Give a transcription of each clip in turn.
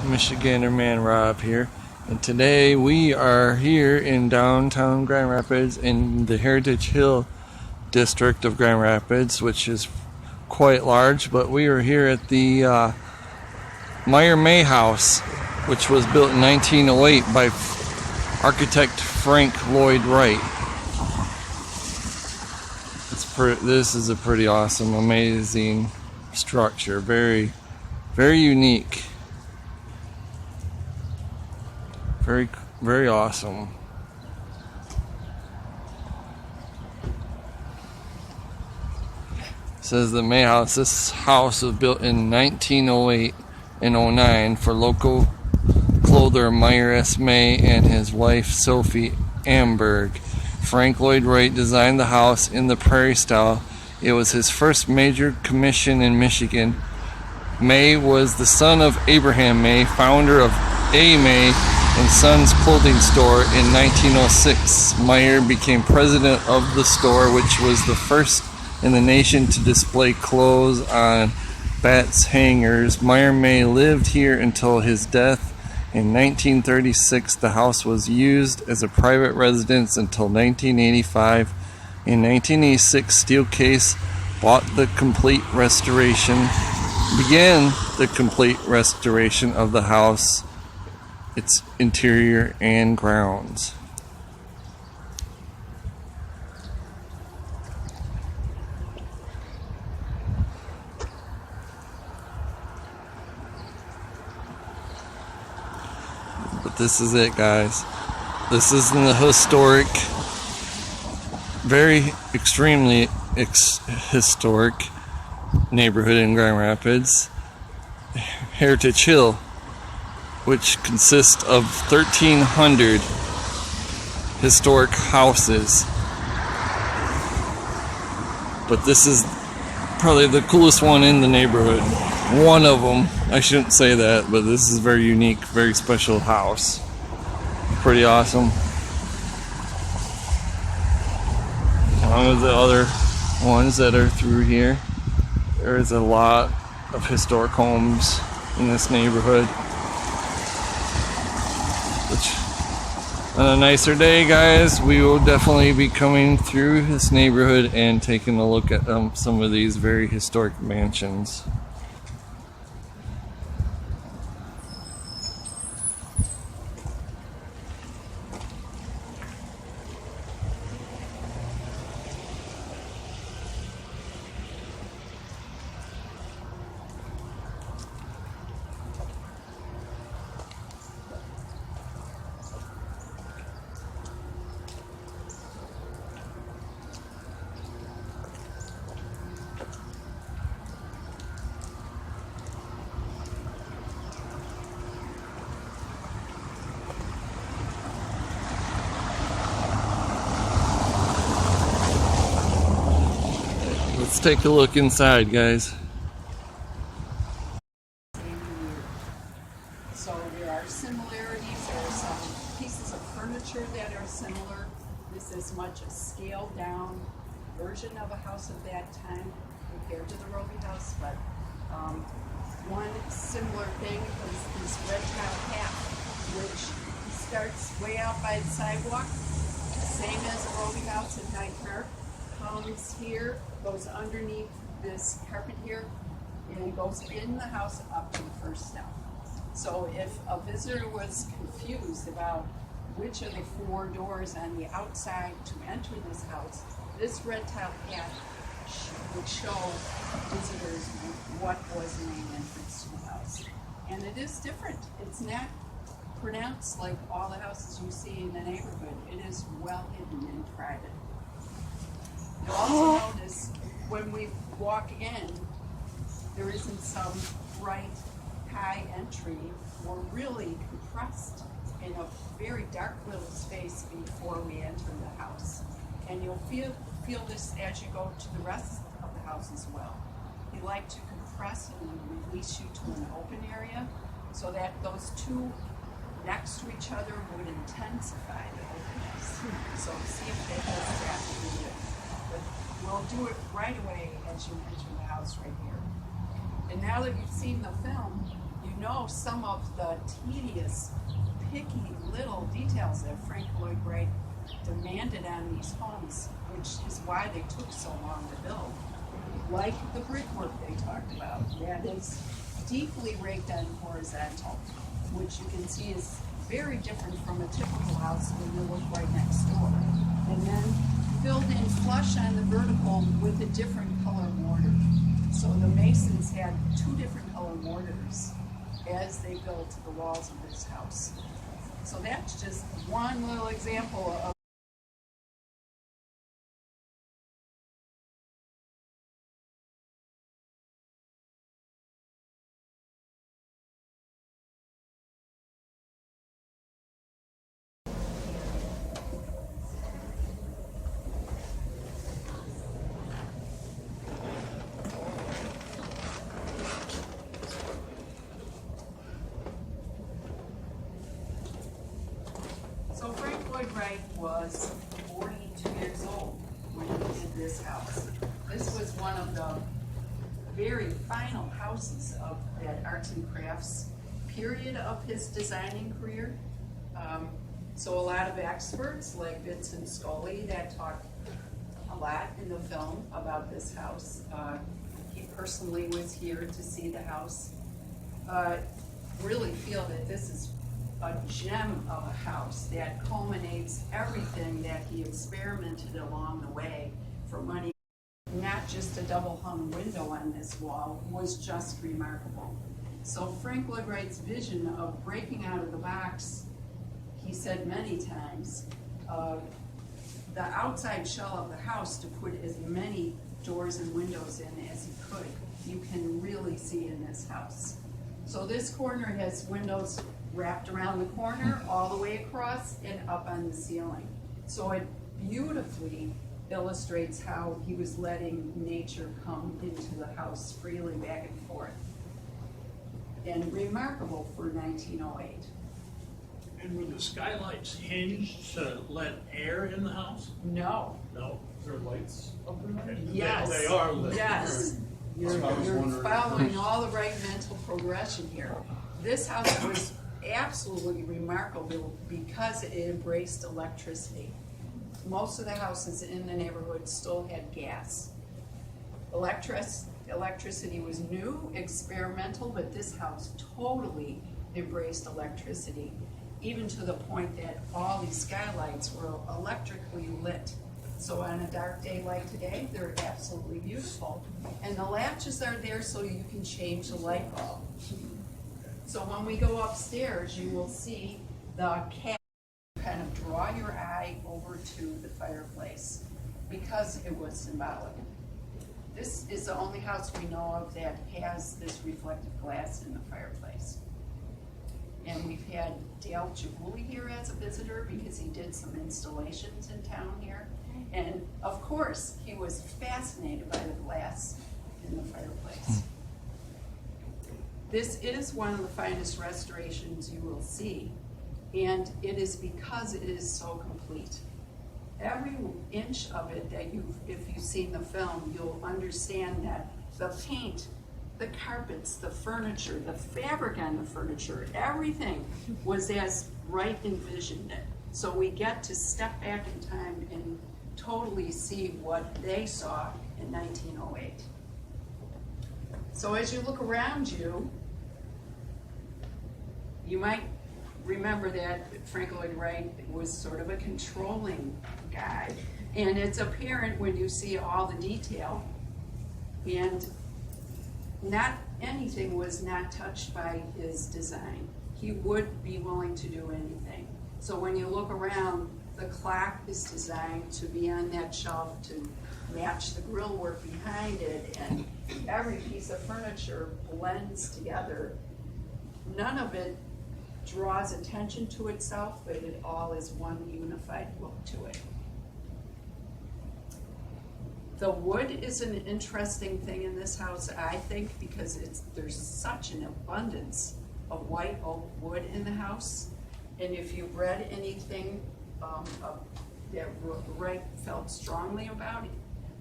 Michigander Man Rob here, and today we are here in downtown Grand Rapids in the Heritage Hill district of Grand Rapids, which is quite large, but we are here at the Meyer May house, which was built in 1908 by architect Frank Lloyd Wright. This is a pretty awesome, amazing structure, very unique. Very awesome. It says the May House. This house was built in 1908 and 09 for local clothier Meyer S. May and his wife Sophie Amberg. Frank Lloyd Wright designed the house in the prairie style. It was his first major commission in Michigan. May was the son of Abraham May, founder of A. May and Sons clothing store in 1906. Meyer became president of the store, which was the first in the nation to display clothes on bats hangers. Meyer May lived here until his death in 1936. The house was used as a private residence until 1985. In 1986, Steelcase began the complete restoration of the house, its interior and grounds. But this is it, guys. This is in the historic, extremely historic neighborhood in Grand Rapids, Heritage Hill, which consists of 1,300 historic houses. But this is probably the coolest one in the neighborhood. One of them, I shouldn't say that, but this is a very unique, very special house. Pretty awesome. Along with the other ones that are through here. There's a lot of historic homes in this neighborhood. Which, on a nicer day, guys, we will definitely be coming through this neighborhood and taking a look at some of these very historic mansions. Let's take a look inside, guys. So there are similarities. There are some pieces of furniture that are similar. This is much a scaled down version of a house of that time compared to the Roby house. But one similar thing is this red tile path, which starts way out by the sidewalk, same as the Roby house in Hyde Park. Comes here, goes underneath this carpet here, and goes in the house up to the first step. So if a visitor was confused about which of the 4 doors on the outside to enter this house, this red tile path would show visitors what was the main entrance to the house. And it is different. It's not pronounced like all the houses you see in the neighborhood. It is well hidden and private. You'll also notice when we walk in, there isn't some bright, high entry. We're really compressed in a very dark little space before we enter the house. And you'll feel this as you go to the rest of the house as well. We like to compress and release you to an open area so that those two next to each other would intensify the openness. So see if that does that for you. But we'll do it right away as you enter the house right here. And now that you've seen the film, you you know some of the tedious, picky little details that Frank Lloyd Wright demanded on these homes, which is why they took so long to build. Like the brickwork they talked about, that is deeply raked and horizontal, which you can see is very different from a typical house when you look right next door. And then filled in flush on the vertical with a different color mortar. So the masons had two different color mortars as they built the walls of this house. So that's just one little example of So Frank Lloyd Wright was 42 years old when he did this house. This was one of the very final houses of that arts and crafts period of his designing career. So a lot of experts like Vincent Scully that talked a lot in the film about this house. He personally was here to see the house. Really feel that this is a gem of a house that culminates everything that he experimented along the way for money. Not just a double hung window on this wall was just remarkable. So Frank Lloyd Wright's vision of breaking out of the box, he said many times, the outside shell of the house to put as many doors and windows in as he could. You can really see in this house. So this corner has windows wrapped around the corner, all the way across, and up on the ceiling. So it beautifully illustrates how he was letting nature come into the house freely back and forth. And remarkable for 1908. And were the skylights hinged to let air in the house? No. No. There are lights open? Okay. Yes. They are lit. Yes. You're following all the right mental progression here. This house was absolutely remarkable because it embraced electricity. Most of the houses in the neighborhood still had gas. Electricity was new, experimental, but this house totally embraced electricity, even to the point that all these skylights were electrically lit. So on a dark day like today, they're absolutely beautiful. And the latches are there so you can change the light bulb. So when we go upstairs, you will see the cat. Kind of draw your eye over to the fireplace because it was symbolic. This is the only house we know of that has this reflective glass in the fireplace. And we've had Dale Chiavulli here as a visitor because he did some installations in town here. And of course, he was fascinated by the glass in the fireplace. This is one of the finest restorations you will see. And it is because it is so complete. Every inch of it that if you've seen the film, you'll understand that the paint, the carpets, the furniture, the fabric on the furniture, everything was as Wright envisioned it. So we get to step back in time and totally see what they saw in 1908. So as you look around you, you might remember that Frank Lloyd Wright was sort of a controlling guy. And it's apparent when you see all the detail. And not anything was not touched by his design. He would be willing to do anything. So when you look around, the clock is designed to be on that shelf to match the grill work behind it, and every piece of furniture blends together. None of it draws attention to itself, but it all is one unified look to it. The wood is an interesting thing in this house, I think, because there's such an abundance of white oak wood in the house. And if you've read anything that Wright felt strongly about,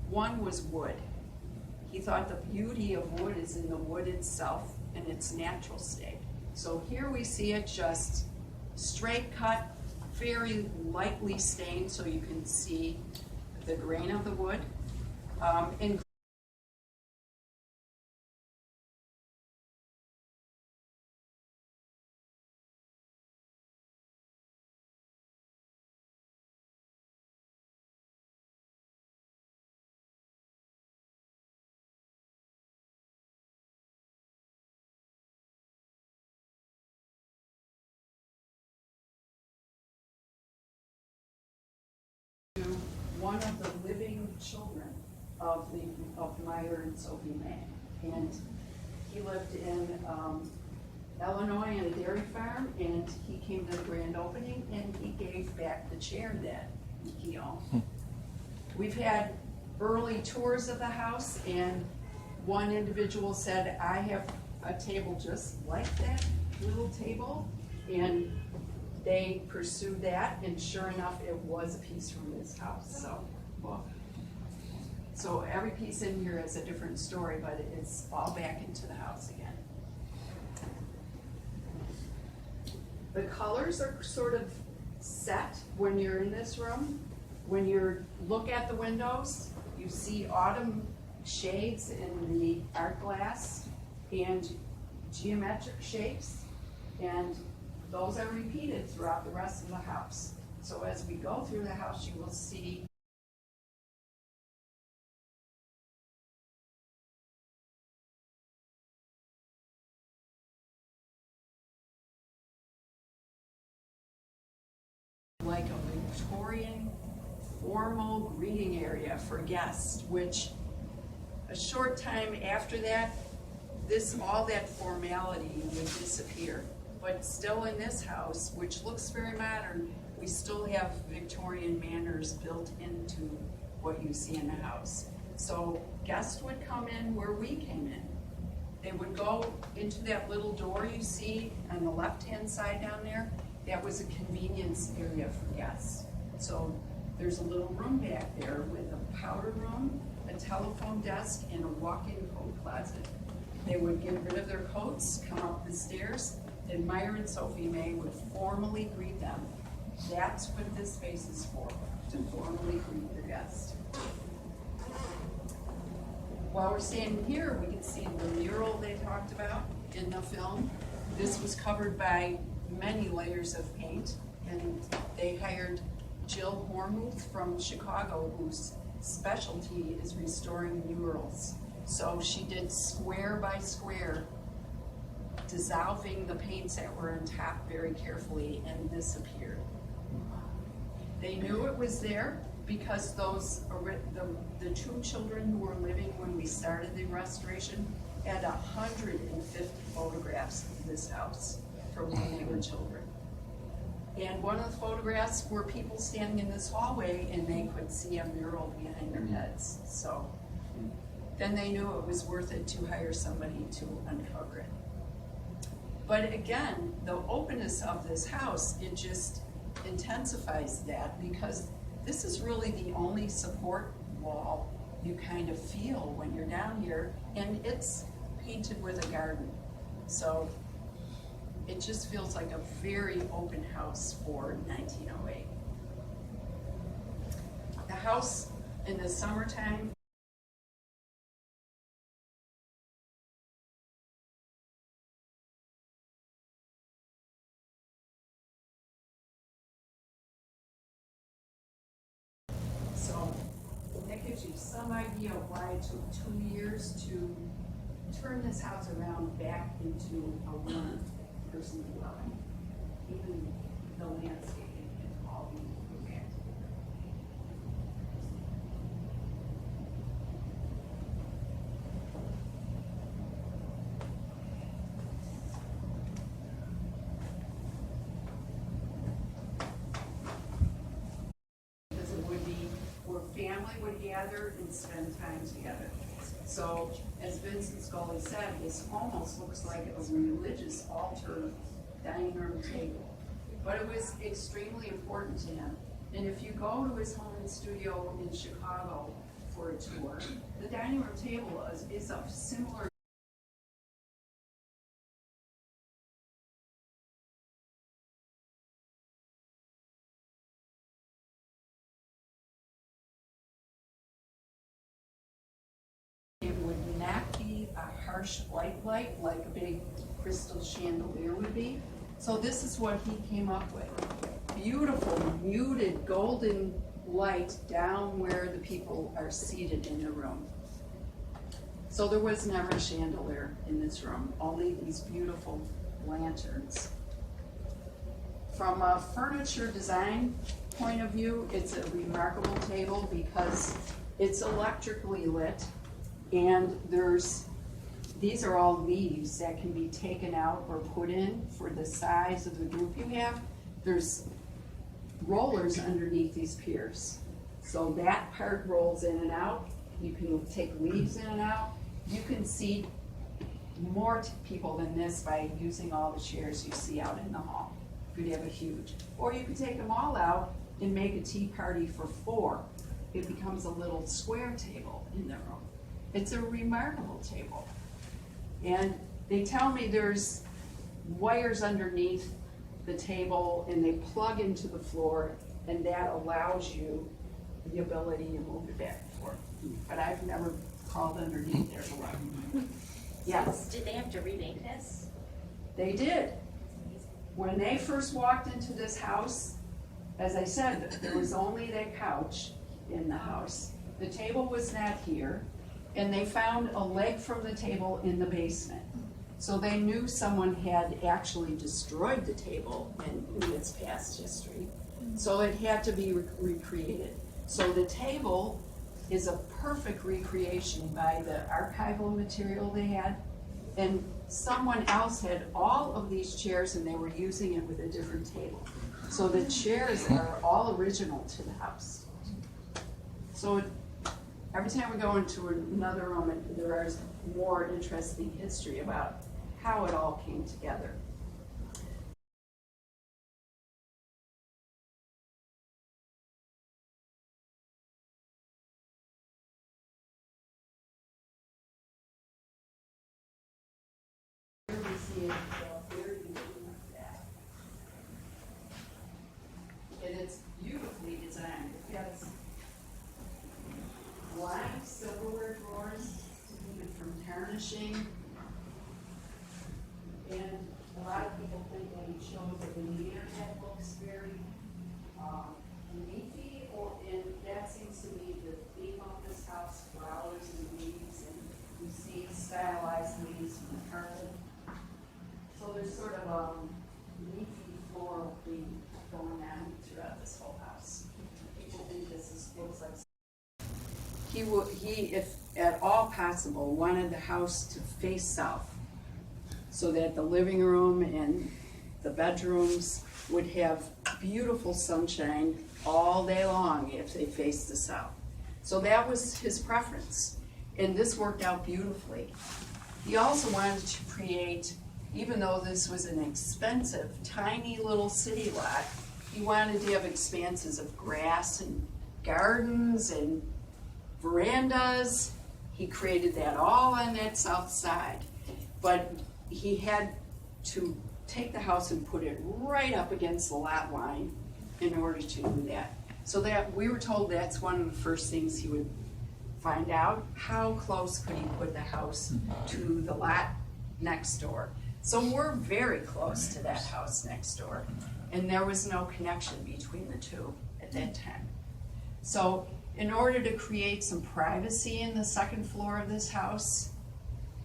one was wood. He thought the beauty of wood is in the wood itself in its natural state. So here we see it just straight cut, very lightly stained so you can see the grain of the wood. And one of the living children of Meyer and Sophie May. And he lived in Illinois on a dairy farm, and he came to the grand opening and he gave back the chair that he owned. We've had early tours of the house, and one individual said, I have a table just like that little table, and they pursued that, and sure enough, it was a piece from this house. So every piece in here is a different story, but it's all back into the house again. The colors are sort of set when you're in this room. When you look at the windows, you see autumn shades in the art glass and geometric shapes, and those are repeated throughout the rest of the house. So as we go through the house, you will see like a Victorian formal greeting area for guests, which a short time after that, all that formality would disappear. But still in this house, which looks very modern, we still have Victorian manners built into what you see in the house. So guests would come in where we came in. They would go into that little door you see on the left-hand side down there. That was a convenience area for guests. So there's a little room back there with a powder room, a telephone desk, and a walk-in coat closet. They would get rid of their coats, come up the stairs, and Meyer and Sophie May would formally greet them. That's what this space is for, to formally greet their guests. While we're standing here, we can see the mural they talked about in the film. This was covered by many layers of paint, and they hired Jill Hormuth from Chicago, whose specialty is restoring murals. So she did square by square, dissolving the paints that were on top very carefully, and this appeared. They knew it was there because the two children who were living when we started the restoration had 150 photographs of this house from when they were children. And one of the photographs were people standing in this hallway and they could see a mural behind their heads. So then they knew it was worth it to hire somebody to uncover it. But again, the openness of this house, it just intensifies that, because this is really the only support wall you kind of feel when you're down here, and it's painted with a garden. So it just feels like a very open house for 1908. The house in the summertime, so that gives you some idea of why it took 2 years to turn this house around back into a one-person dwelling. Even the landscaping can all be put back together. Because it would be where family would gather and spend time together. So, as Vincent Scully said, this almost looks like a religious altar dining room table. But it was extremely important to him. And if you go to his home and studio in Chicago for a tour, the dining room table is of similar harsh white light, like a big crystal chandelier would be. So this is what he came up with. Beautiful, muted, golden light down where the people are seated in the room. So there was never a chandelier in this room, only these beautiful lanterns. From a furniture design point of view, it's a remarkable table because it's electrically lit, and these are all leaves that can be taken out or put in for the size of the group you have. There's rollers underneath these piers. So that part rolls in and out. You can take leaves in and out. You can seat more people than this by using all the chairs you see out in the hall. You could have a huge. Or you could take them all out and make a tea party for 4. It becomes a little square table in the room. It's a remarkable table. And they tell me there's wires underneath the table and they plug into the floor, and that allows you the ability to move it back and forth. But I've never crawled underneath there to look. Yes? Did they have to remake this? They did. When they first walked into this house, as I said, there was only that couch in the house. The table was not here, and they found a leg from the table in the basement. So they knew someone had actually destroyed the table in its past history. So it had to be recreated. So the table is a perfect recreation by the archival material they had. And someone else had all of these chairs and they were using it with a different table. So the chairs are all original to the house. So every time we go into another room, there is more interesting history about how it all came together. Here we see it very like that. And it's beautifully designed. It has black silverware drawers to keep it from tarnishing. And a lot of people think that he shows a veneer that looks very leafy, and that seems to be the theme of this house, flowers and leaves, and you see stylized leaves from the carpet. So there's sort of a leafy floral theme going on throughout this whole house. People think looks like. He, if at all possible, wanted the house to face south, so that the living room and the bedrooms would have beautiful sunshine all day long if they faced the south. So that was his preference, and this worked out beautifully. He also wanted to create, even though this was an expensive, tiny little city lot, he wanted to have expanses of grass and gardens and verandas. He created that all on that south side. But he had to take the house and put it right up against the lot line in order to do that. So that we were told that's one of the first things he would find out. How close could he put the house to the lot next door? So we're very close to that house next door, and there was no connection between the two at that time. So in order to create some privacy in the second floor of this house,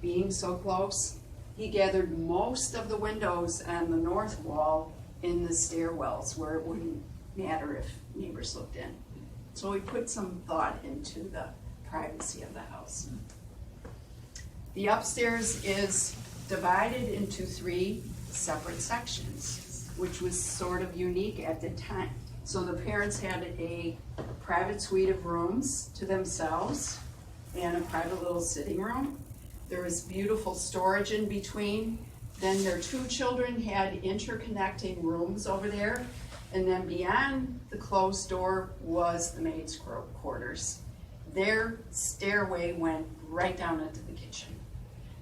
being so close, he gathered most of the windows on the north wall in the stairwells where it wouldn't matter if neighbors looked in. So he put some thought into the privacy of the house. The upstairs is divided into 3 separate sections, which was sort of unique at the time. So the parents had a private suite of rooms to themselves and a private little sitting room. There was beautiful storage in between. Then their 2 children had interconnecting rooms over there. And then beyond the closed door was the maid's quarters. Their stairway went right down into the kitchen.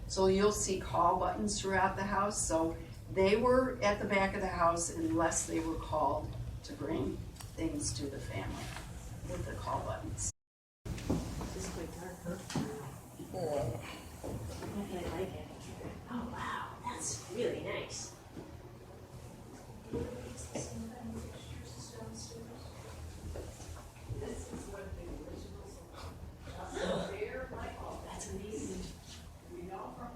So you'll see call buttons throughout the house. So they were at the back of the house unless they were called to bring things to the family with the call buttons. Just like dark purple. I like really nice. This is what the originals are. They're like, oh, That's amazing. we know from.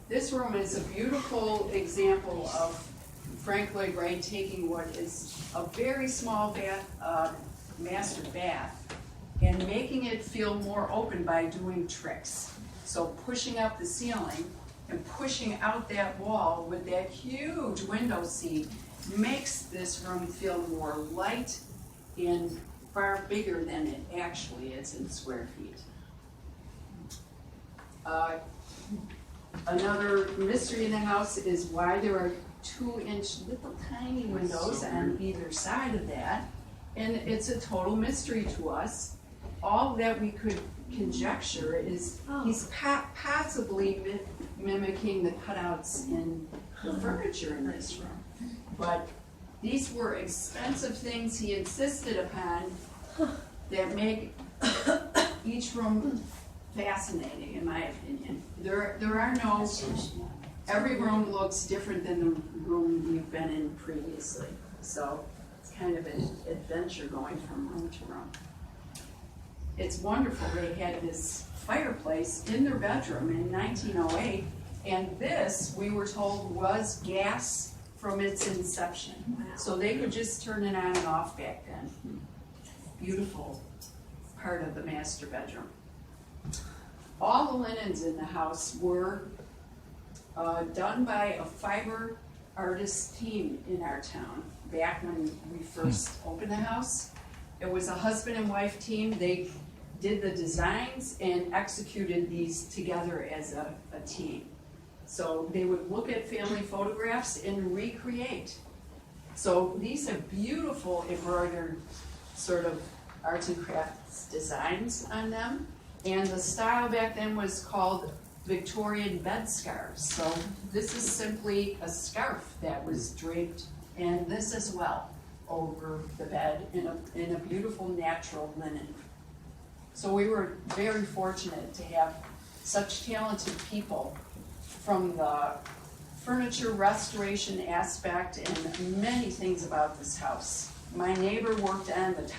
This room is a beautiful example of Frank Lloyd Wright taking what is a very small bath, master bath, and making it feel more open by doing tricks. So pushing up the ceiling and pushing out that wall with that huge window seat makes this room feel more light and far bigger than it actually is in square feet. Another mystery in the house is why there are 2-inch little tiny windows on either side of that, and it's a total mystery to us. All that we could conjecture is he's possibly mimicking the cutouts in the furniture in this room. But these were expensive things he insisted upon that make each room fascinating, in my opinion. There are no, every room looks different than the room we've been in previously. So it's kind of an adventure going from room to room. It's wonderful they had this fireplace in their bedroom in 1908, and this, we were told, was gas from its inception. So they could just turn it on and off back then. Beautiful part of the master bedroom. All the linens in the house were done by a fiber artist team in our town back when we first opened the house. It was a husband and wife team. They did the designs and executed these together as a team. So they would look at family photographs and recreate. So these are beautiful embroidered sort of arts and crafts designs on them. And the style back then was called Victorian bed scarves. So this is simply a scarf that was draped, and this as well, over the bed in a beautiful natural linen. So we were very fortunate to have such talented people from the furniture restoration aspect and many things about this house. My neighbor worked on the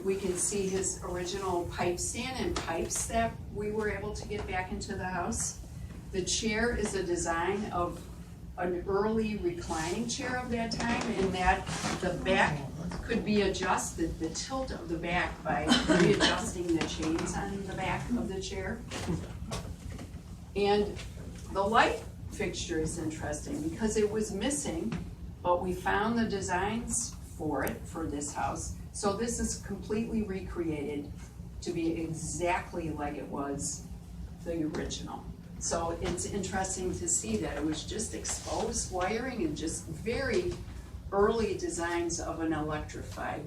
we can see his original pipe stand and pipes that we were able to get back into the house. The chair is a design of an early reclining chair of that time, in that the back could be adjusted, the tilt of the back, by readjusting the chains on the back of the chair. And the light fixture is interesting because it was missing, but we found the designs for it for this house. So this is completely recreated to be exactly like it was the original. So it's interesting to see that it was just exposed wiring and just very early designs of an electrified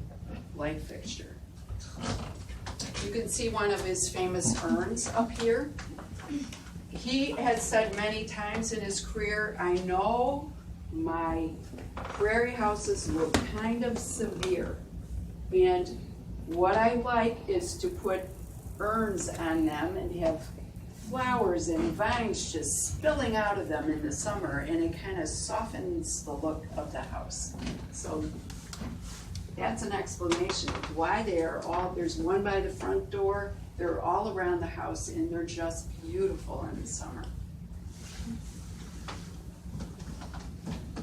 light fixture. You can see one of his famous urns up here. He had said many times in his career, I know my prairie houses look kind of severe, and what I like is to put urns on them and have flowers and vines just spilling out of them in the summer, and it kind of softens the look of the house. So that's an explanation of why there's one by the front door, they're all around the house, and they're just beautiful in the summer.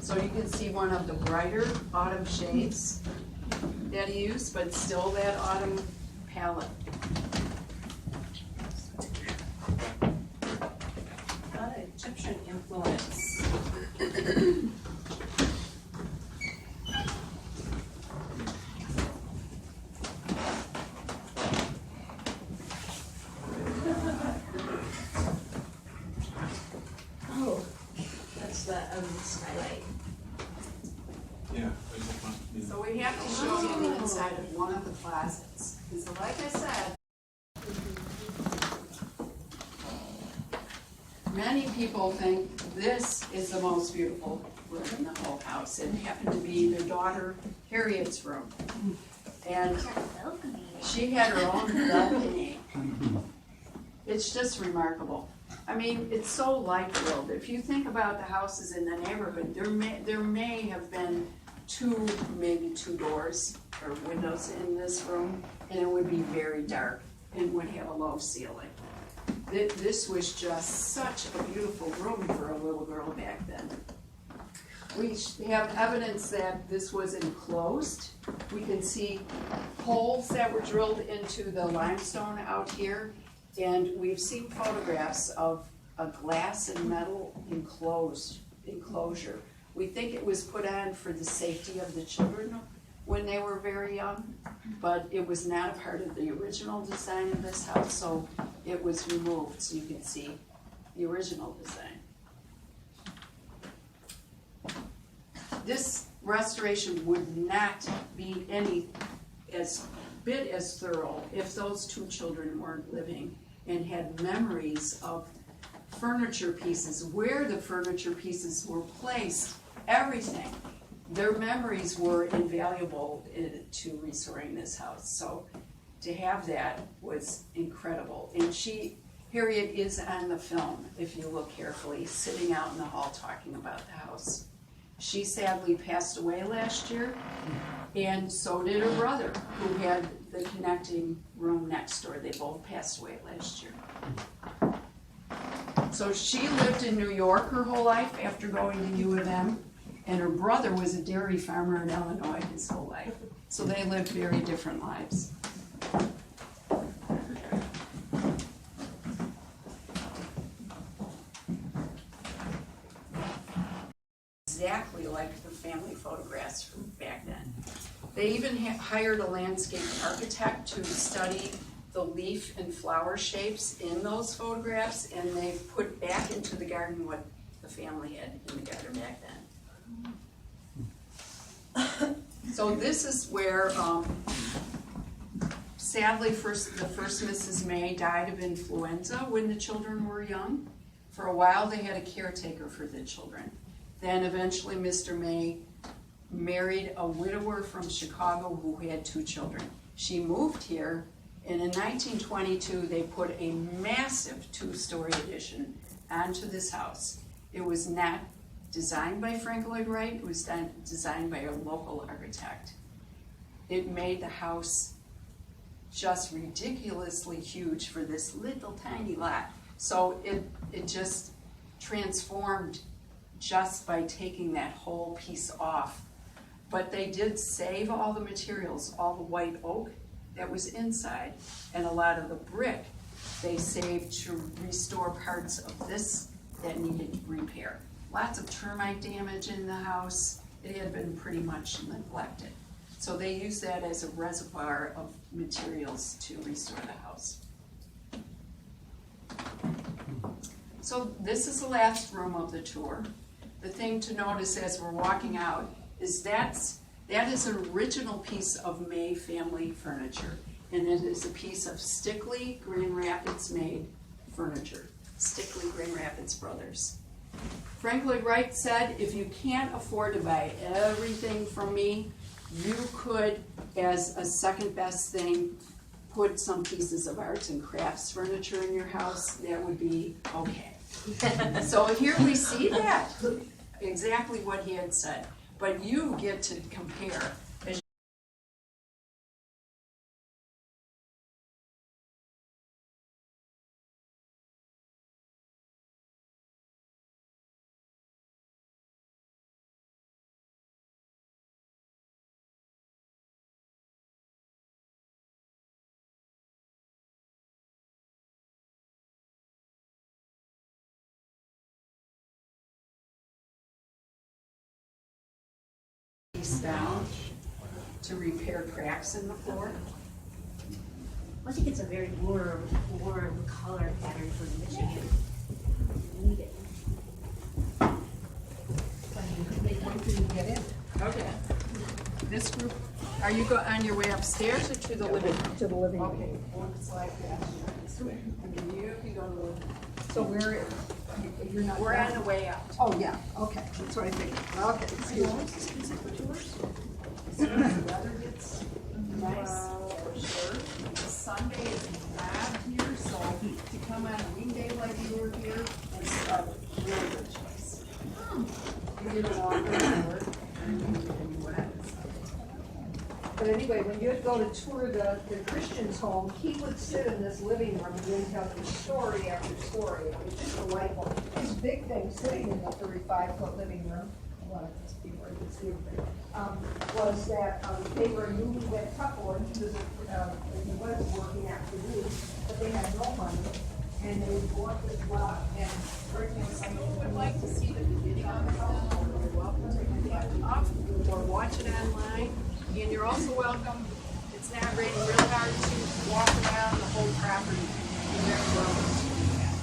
So you can see one of the brighter autumn shades that he used, but still that autumn palette. Egyptian influence. of the skylight. Yeah. So we have to show you the inside of one of the closets. Because like I said, many people think this is the most beautiful room in the whole house. It happened to be their daughter Harriet's room. And she had her own balcony. It's just remarkable. I mean, it's so light-filled. If you think about the houses in the neighborhood, there may have been maybe two doors or windows in this room, and it would be very dark and would have a low ceiling. This was just such a beautiful room for a little girl back then. We have evidence that this was enclosed. We can see holes that were drilled into the limestone out here, and we've seen photographs of a glass and metal enclosure. We think it was put on for the safety of the children when they were very young, but it was not a part of the original design of this house, so it was removed so you can see the original design. This restoration would not be as thorough if those two children weren't living and had memories of furniture pieces, where the furniture pieces were placed, everything. Their memories were invaluable to restoring this house. So to have that was incredible. And Harriet is on the film, if you look carefully, sitting out in the hall talking about the house. She sadly passed away last year, and so did her brother, who had the connecting room next door. They both passed away last year. So she lived in New York her whole life after going to U of M, and her brother was a dairy farmer in Illinois his whole life. So they lived very different lives. Exactly like the family photographs from back then. They even hired a landscape architect to study the leaf and flower shapes in those photographs, and they put back into the garden what the family had in the garden back then. So this is where, sadly, the first Mrs. May died of influenza when the children were young. For a while, they had a caretaker for the children. Then eventually Mr. May married a widower from Chicago who had 2 children. She moved here, and in 1922 they put a massive 2-story addition onto this house. It was not designed by Frank Lloyd Wright, it was designed by a local architect. It made the house just ridiculously huge for this little tiny lot. So it just transformed just by taking that whole piece off. But they did save all the materials, all the white oak that was inside, and a lot of the brick they saved to restore parts of this that needed repair. Lots of termite damage in the house. It had been pretty much neglected. So they used that as a reservoir of materials to restore the house. So this is the last room of the tour. The thing to notice as we're walking out is that is an original piece of May family furniture, and it is a piece of Stickley Grand Rapids made furniture. Stickley Grand Rapids Brothers. Frank Lloyd Wright said, if you can't afford to buy everything from me, you could, as a second best thing, put some pieces of arts and crafts furniture in your house. That would be okay. So here we see that, exactly what he had said. But you get to compare. Down to repair cracks in the floor. I think it's a very warm color pattern for Michigan. You need it. wait till you get in. Okay. This group, are you on your way upstairs or to the living room? To the living room. Okay, looks like that. And you can go to the living room. So you're not. We're on the way out. Oh, yeah, okay, that's what I figured. Okay. The weather gets nice for sure. Sunday is bad here, so to come on a weekday like you were here, it's a really good choice. You get along with work and you went. But anyway, when you'd go to tour the Christian's home, he would sit in this living room and he'd tell you story after story. It was just delightful. His big thing sitting in the 35-foot living room, was that they were a newlywed couple and he was working afternoons, but they had no money. And they would go up this block and If you would like to see the beginning of it, you're welcome to pick it up or watch it online. And you're also welcome, it's not raining real hard to walk around the whole property. You're very welcome to do that.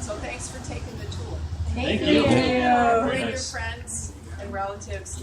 So thanks for taking the tour. Thank you. Bring your friends and relatives.